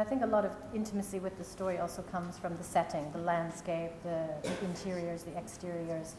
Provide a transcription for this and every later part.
I think a lot of intimacy with the story also comes from the setting, the landscape, the interiors, the exteriors.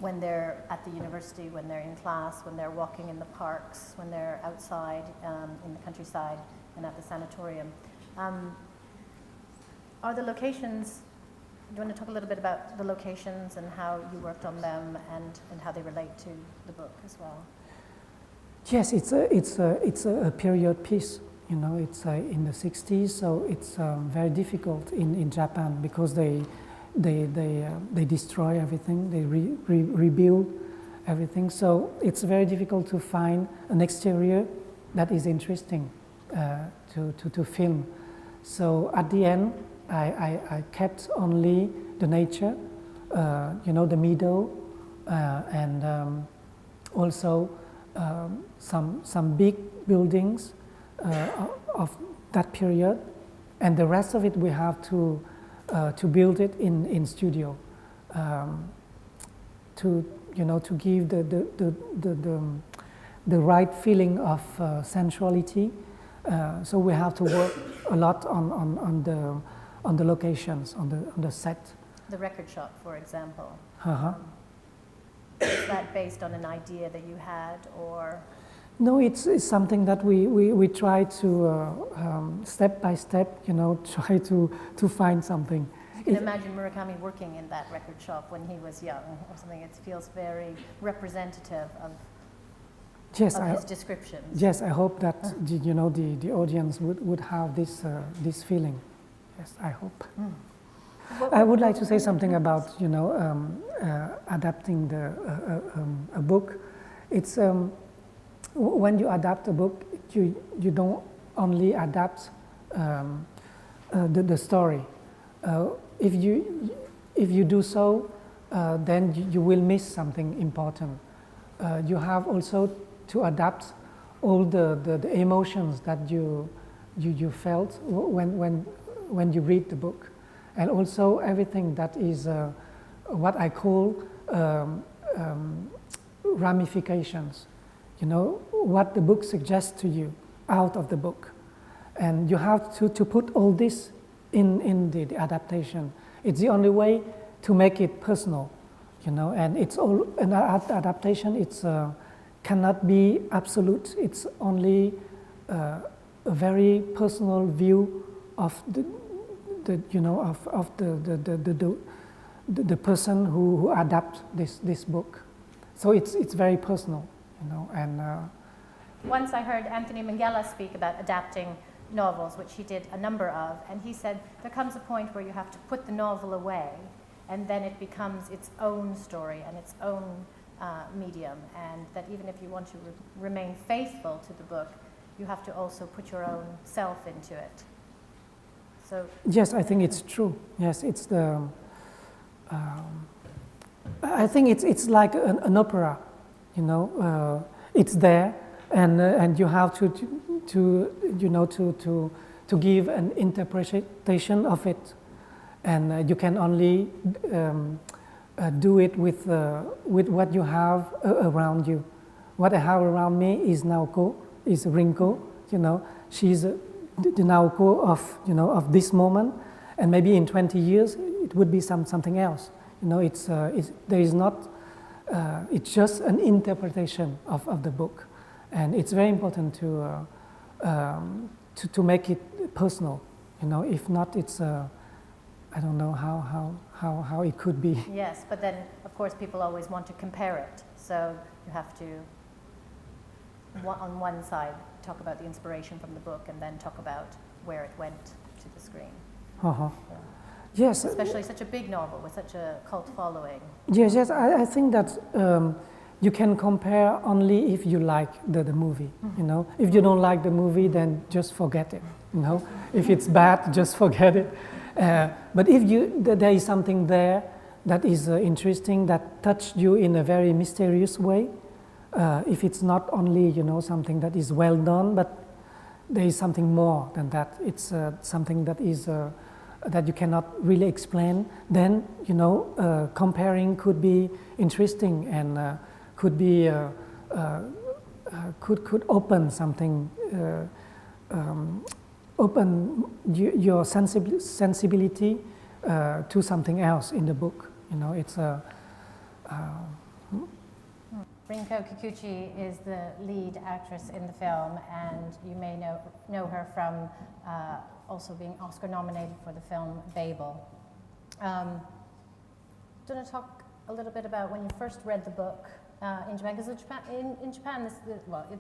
When they're at the university, when they're in class, when they're walking in the parks, when they're outside in the countryside and at the sanatorium. Are the locations, do you want to talk a little bit about the locations and how you worked on them and how they relate to the book as well? Yes, it's a period piece. You know, it's in the 60s, so it's very difficult in Japan because they destroy everything, they rebuild everything. So it's very difficult to find an exterior that is interesting to film. So at the end, I kept only the nature, you know, the meadow, and also some big buildings of that period, and the rest of it we have to build it in studio, to give the right feeling of sensuality. So we have to work a lot on the locations, on the set. The record shop, for example. Uh-huh. Is that based on an idea that you had, or? No, it's something that we try to step by step, you know, try to find something. You can imagine Murakami working in that record shop when he was young or something. It feels very representative of his descriptions. Yes, I hope that the audience would have this feeling. Yes, I hope. I would like to say something about adapting a book. It's when you adapt a book, you don't only adapt the story. If you do so, then you will miss something important. You have also to adapt all the emotions that you felt when you read the book, and also everything that is what I call ramifications. You know, what the book suggests to you out of the book. And you have to put all this in the adaptation. It's the only way to make it personal, you know, and it's all, an adaptation, it's cannot be absolute. It's only a very personal view of the person who adapt this book. So it's very personal. You know, and once I heard Anthony Minghella speak about adapting novels, which he did a number of, and he said there comes a point where you have to put the novel away, and then it becomes its own story and its own medium, and that even if you want to remain faithful to the book, you have to also put your own self into it. So yes, I think it's true. Yes, it's the. I think it's like an opera. You know, it's there, and you have to give an interpretation of it, and you can only do it with what you have around you. What I have around me is Rinko. You know, she's the Naoko of this moment, and maybe in 20 years it would be something else. You know, there is not. It's just an interpretation of the book, and it's very important to make it personal. You know, if not, it's I don't know how it could be. Yes, but then of course people always want to compare it, so you have to on one side talk about the inspiration from the book, and then talk about where it went to the screen. Uh-huh. Yeah. Yes. Especially such a big novel with such a cult following. Yes, I think that you can compare only if you like the movie. You know, if you don't like the movie, then just forget it. You know, if it's bad, just forget it. But if there is something there that is interesting, that touched you in a very mysterious way, if it's not only something that is well done, but there is something more than that. It's something that is. That you cannot really explain, then comparing could be interesting and could be could open something open your sensibility to something else in the book. You know, it's a. Rinko Kikuchi is the lead actress in the film, and you may know her from also being Oscar nominated for the film Babel. Do you want to talk a little bit about when you first read the book in Japan? Because in Japan,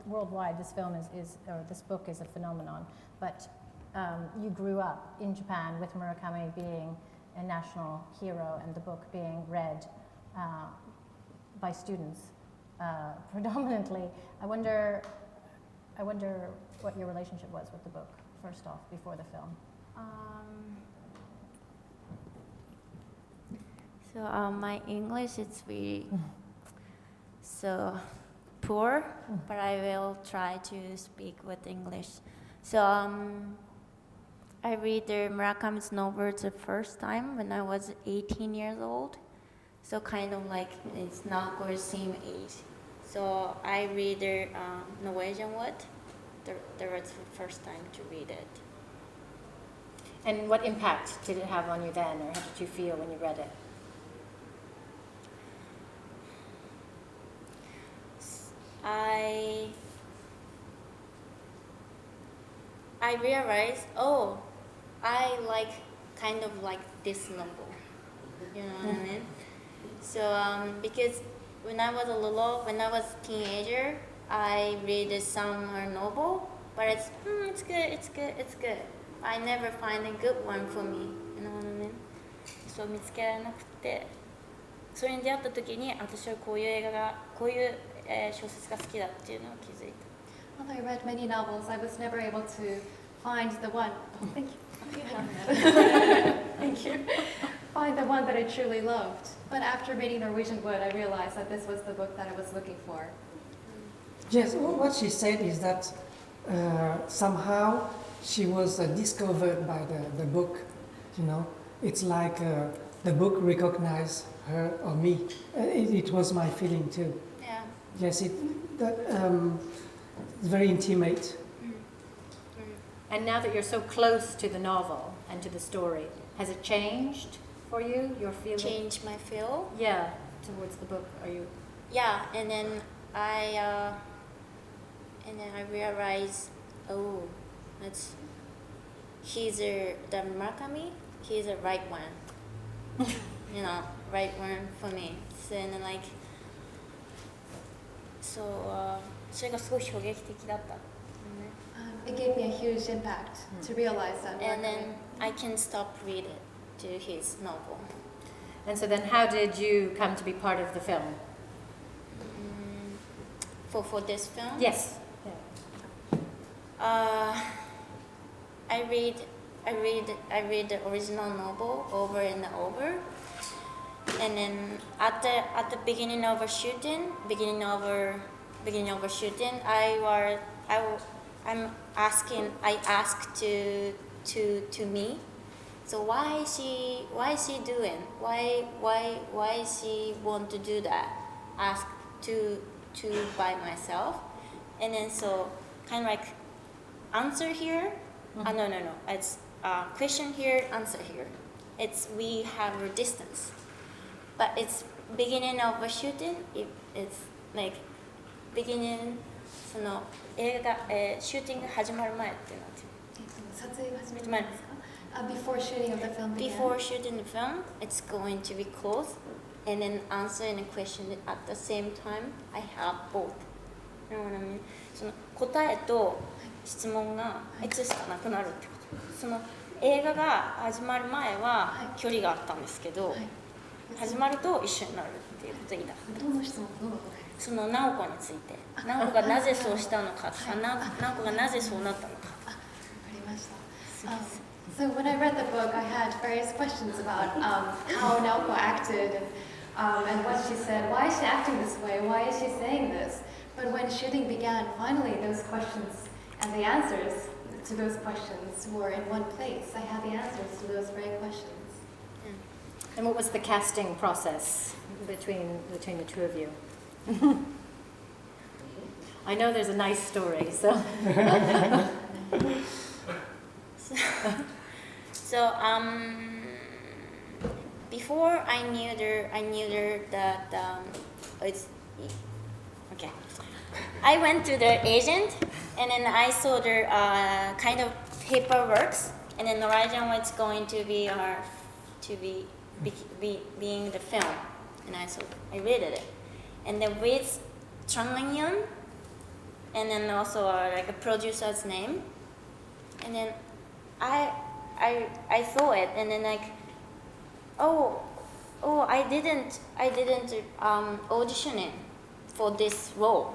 worldwide, this film or this book is a phenomenon. But you grew up in Japan with Murakami being a national hero and the book being read by students predominantly. I wonder what your relationship was with the book, first off, before the film. So my English is really so poor, but I will try to speak with English. So I read the Murakami's novels the first time when I was 18 years old. So kind of like it's not the same age. So I read the Norwegian Wood. That was the first time to read it. And what impact did it have on you then, or how did you feel when you read it? I realized, I like kind of like this novel. You know what I mean? So because when I was a teenager, I read some novel, but it's good. I never find a good one for me. You know what I mean? そう見つけられなくて、それに出会った時に私はこういう映画がこういう小説が好きだっていうのを気づいた。Although I read many novels, I was never able to find the one. Oh, thank you. Thank you. Find the one that I truly loved. But after reading Norwegian Wood, I realized that this was the book that I was looking for. Yes, what she said is that somehow she was discovered by the book. You know, it's like the book recognized her or me. It was my feeling too. Yeah. Yes, it's very intimate. And now that you're so close to the novel and to the story, has it changed for you, your feeling? Change my feel? Yeah, towards the book. Are you? Yeah, and then I realized, the Murakami. He's the right one. You know, right one for me. So and then like, so それがすごい衝撃的だった。It gave me a huge impact to realize that. And then I can stop reading to his novel. And so then how did you come to be part of the film? For this film? Yes. I read the original novel over and over, and then at the beginning of a shooting, I asked to me. So why is she doing? Why she want to do that? Ask to by myself, and then so kind of like answer here. No. It's question here, answer here. We have a distance, but it's beginning of a shooting. It's like beginning その映画シューティング始まる前ってなってる。撮影が始まる前ですか？Before shooting of the film began? Before shooting the film, it's going to be close, and then answering a question at the same time. I have both. You know what I mean? その答えと質問がいつしかなくなるってこと。その映画が始まる前は距離があったんですけど、始まると一緒になるっていうことになる。どの質問どの答え？その直子について、直子がなぜそうしたのか、直子がなぜそうなったのか。わかりました。So when I read the book, I had various questions about how Naoko acted and what she said. Why is she acting this way? Why is she saying this? But when shooting began, finally those questions and the answers to those questions were in one place. I had the answers to those very questions. And what was the casting process between the two of you? I know there's a nice story, so. So before I knew that it's okay. I went to the agent, and then I saw their kind of paperworks, and then Norwegian was going to be being the film, and I read it, and then with Tran Anh Hung, and then also like a producer's name, and then I saw it, and then like, oh, I didn't audition it for this role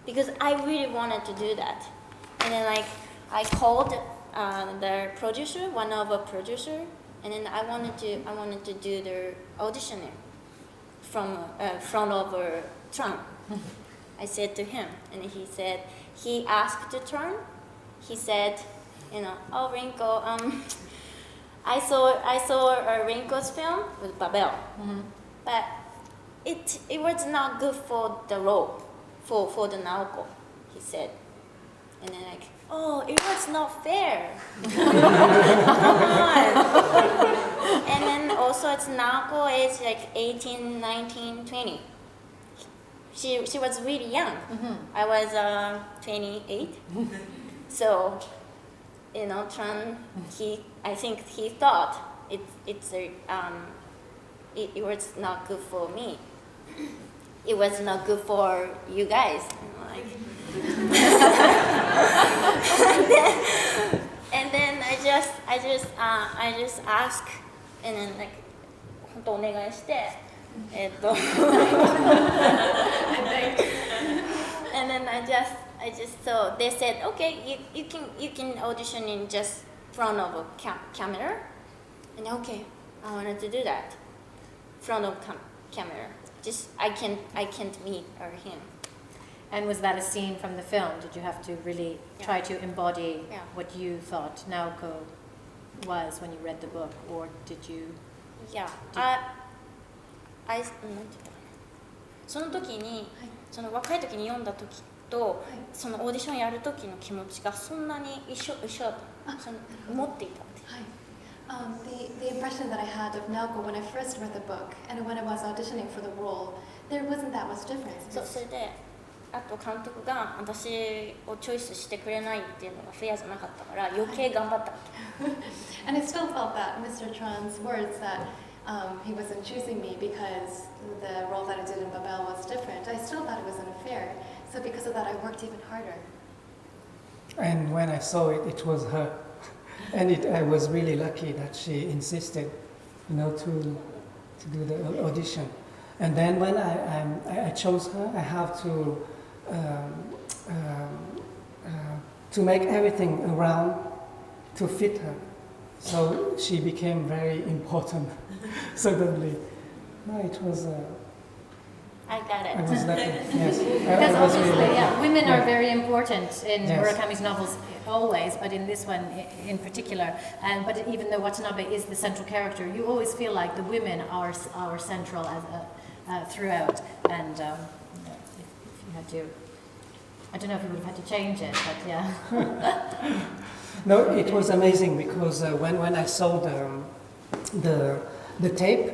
because I really wanted to do that, and then like I called the producer, one of a producer, and then I wanted to do the auditioning from front of Tran. I said to him, and he asked Tran. He said, oh Rinko, I saw Rinko's film with Babel, but it was not good for the role, for the Naoko, he said, and then like, oh, it was not fair. Come on. And then also it's Naoko is like 18, 19, 20. She was really young. I was 28. So, Tran, I think he thought it was not good for me. It was not good for you guys. And then I just ask, and then like 本当お願いして、and then I just so they said, okay, you can audition in just front of a camera, and okay, I wanted to do that, front of camera. Just I can't meet him. And was that a scene from the film? Did you have to really try to embody what you thought Naoko was when you read the book, or did you? Yeah. その時に、その若い時に読んだ時と、そのオーディションやる時の気持ちがそんなに一緒だった。その思っていたって。The impression that I had of Naoko when I first read the book and when I was auditioning for the role, there wasn't that much difference. それで、あと監督が私をチョイスしてくれないっていうのがフェアじゃなかったから余計頑張った。And I still felt that Mr. Tran's words that he wasn't choosing me because the role that I did in Babel was different. I still thought it was unfair. So because of that, I worked even harder. And when I saw it, it was her. And I was really lucky that she insisted, to do the audition. And then when I chose her, I have to make everything around to fit her. So she became very important suddenly. No, it was. I got it. I was lucky. Yes. Because obviously, really women are very important in Murakami's novels always, but in this one in particular. But even though Watanabe is the central character, you always feel like the women are central as throughout. And if you had to, I don't know if you would have had to change it, but yeah. No, it was amazing because when I saw the tape,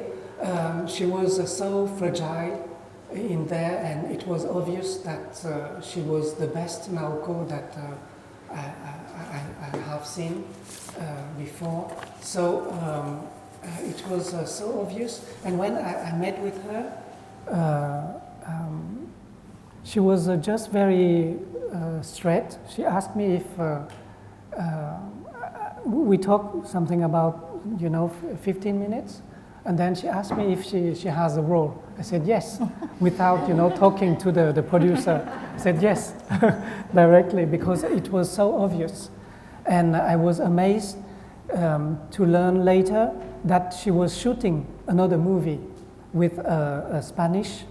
she was so fragile in there, and it was obvious that she was the best Naoko that I have seen before. So it was so obvious. And when I met with her, she was just very straight. She asked me if we talked something about 15 minutes. And then she asked me if she has a role. I said yes, without talking to the producer. I said yes, directly, because it was so obvious. And I was amazed to learn later that she was shooting another movie with a Spanish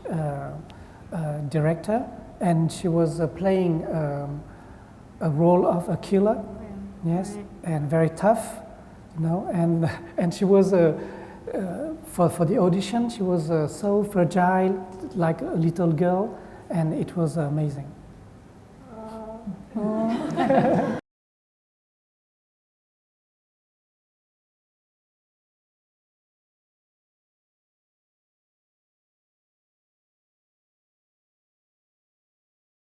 director, and she was playing a role of a killer, yes, and very tough, and she was. For the audition, she was so fragile, like a little girl, and it was amazing.